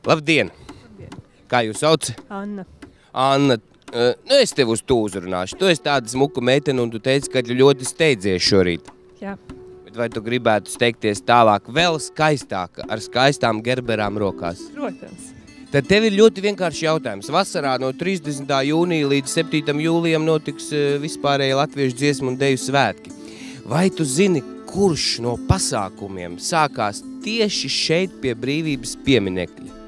Labdien! Kā jūs sauc? Anna. Anna, es tev uz tu uzrunāšu. Tu esi tāda smuka meitene un tu teici, ka ļoti steidzies šorīt. Jā. Bet vai tu gribētu steigties tālāk vēl skaistāka, ar skaistām gerberām rokās? Protams. Tad tev ir ļoti vienkārši jautājums. Vasarā no 30. jūnija līdz 7. jūlijam notiks vispārēji latviešu dziesmu un deju svētki. Vai tu zini, kurš no pasākumiem sākās tieši šeit pie Brīvības pieminekļa?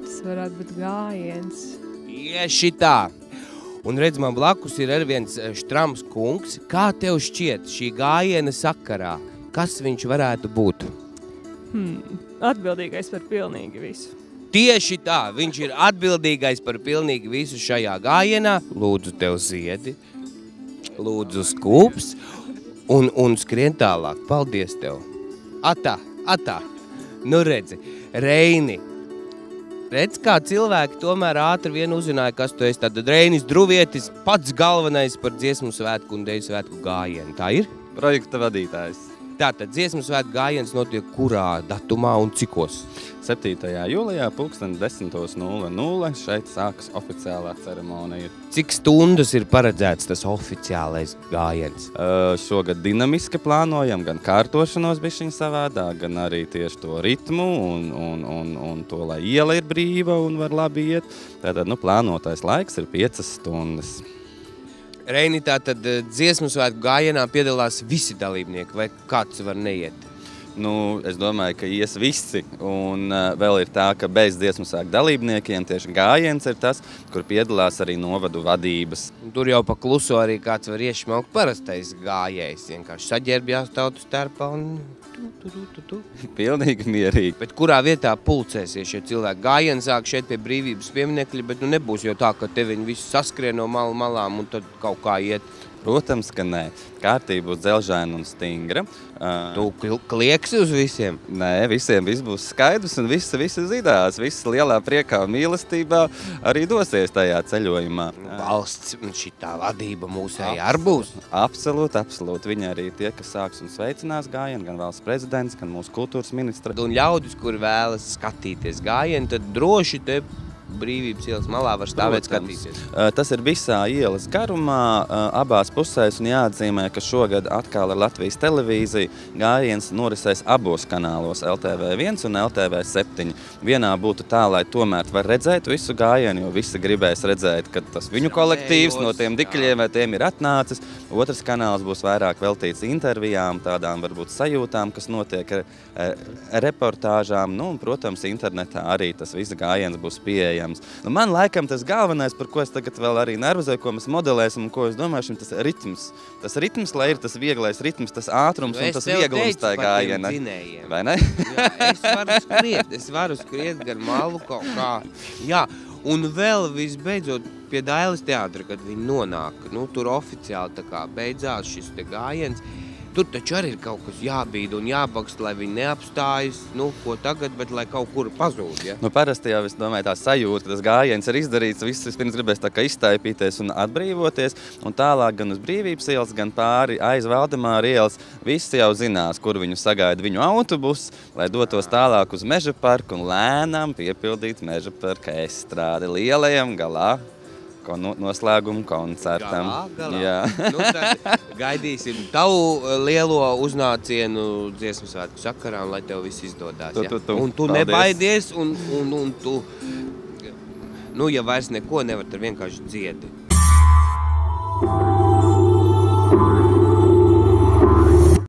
Tas varētu būt gājiens. Tieši tā. Un redz, man blakus ir arī viens štrams kungs. Kā tev šķiet šī gājiena sakarā? Kas viņš varētu būt? Atbildīgais par pilnīgi visu. Tieši tā, viņš ir atbildīgais par pilnīgi visu šajā gājienā. Lūdzu tev ziedi, lūdzu skūps un skrien tālāk. Paldies tev. Atā. Nu redzi, Reini. Redz, kā cilvēki tomēr ātri vien uzzināja, kas tu esi. Tad Reinis Druvietis, pats galvenais par dziesmu svētku un deju svētku gājienu. Tā ir? Projekta vadītājs. Tātad dziesmu svētku gājiens notiek kurā datumā un cikos? 7. jūlijā 10:00 šeit sākas oficiālā ceremonija. Cik stundas ir paredzēts tas oficiālais gājiens? Šogad dinamiski plānojam gan kārtošanos bišķiņ savādā, gan arī tieši to ritmu un to, lai iela ir brīva un var labi iet. Tātad, plānotais laiks ir 5 stundas. Reini, tātad dziesmu svētku gājienā piedalās visi dalībnieki, vai kāds var neiet? Es domāju, ka ies visi, un vēl ir tā, ka bez dziesmu svētku dalībniekiem tieši gājiens ir tas, kur piedalās arī novadu vadības. Tur jau pa kluso arī kāds var iešmaukt parastais gājējs, vienkārši saģērbjās tautu starpā un tu. Pilnīgi mierīgi. Bet kurā vietā pulcēsies šie cilvēki? Gājieni sāk šeit pie Brīvības pieminekļa, bet nebūs jau tā, ka te viņi visi saskrien no malām un tad kaut kā iet. Protams, ka nē. Kārtība būs dzelžaina un stingra. Tu klieksi uz visiem? Nē, visiem viss būs skaidrs un visi zinās. Viss lielā priekā un mīlestībā arī dosies tajā ceļojumā. Valsts šitā vadība mūsēji arī būs? Absolūti. Viņi arī tie, kas sāks un sveicinās gājienu, gan valsts prezidents, gan mūsu kultūras ministra. Un ļaudis, kuri vēlas skatīties gājienu, tad droši te Brīvības ielas malā var stāvēt skatīties. Tas ir visā ielas garumā, abās pusēs, un jāatzīmē, ka šogad atkal ar Latvijas televīziju gājiens norisēs abos kanālos, LTV1 un LTV7. Vienā būtu tā, lai tomēr var redzēt visu gājienu, jo visi gribēs redzēt, ka tas viņu kolektīvs no tiem dikļiem vai tiem ir atnācis. Otrs kanāls būs vairāk veltīts intervijām, tādām varbūt sajūtām, kas notiek reportāžām, un, protams, internetā arī tas viss gājiens būs pieejams. Man laikam tas galvenais, par ko es tagad vēl arī nervozēju, ko mēs modelēsim un ko es domāju, tas ritms. Tas ritms, lai ir tas vieglais ritms, tas ātrums un tas vieglums tā gājiena. Vai ne? Jā, es varu skriet gar malu kaut kā. Jā, un vēl visbeidzot pie Dailes teātra, kad viņi nonāk, tur oficiāli tā kā beidzās šis te gājiens. Tur taču arī ir kaut kas jābīda un jābakst, lai viņi neapstājas, ko tagad, bet lai kaut kur pazūd, ja? Parasti jau, es domāju, tā sajūta, ka tas gājiens ir izdarīts, viss vispirms gribēs tā kā iztaipīties un atbrīvoties, un tālāk gan uz Brīvības ielas, gan pāri aiz Valdemāra ielas, visi jau zinās, kur viņu sagaida viņu autobus, lai dotos tālāk uz Meža parku un lēnām piepildīt Meža parka estrādi lielajam galā. Noslēgumu koncertam. Galā. Jā. Tad gaidīsim tavu lielo uznācienu dziesmu svētku sakarā, un lai tev viss izdodās. Un tu nebaidies, un tu, ja vairs neko nevar, tad vienkārši dziedi.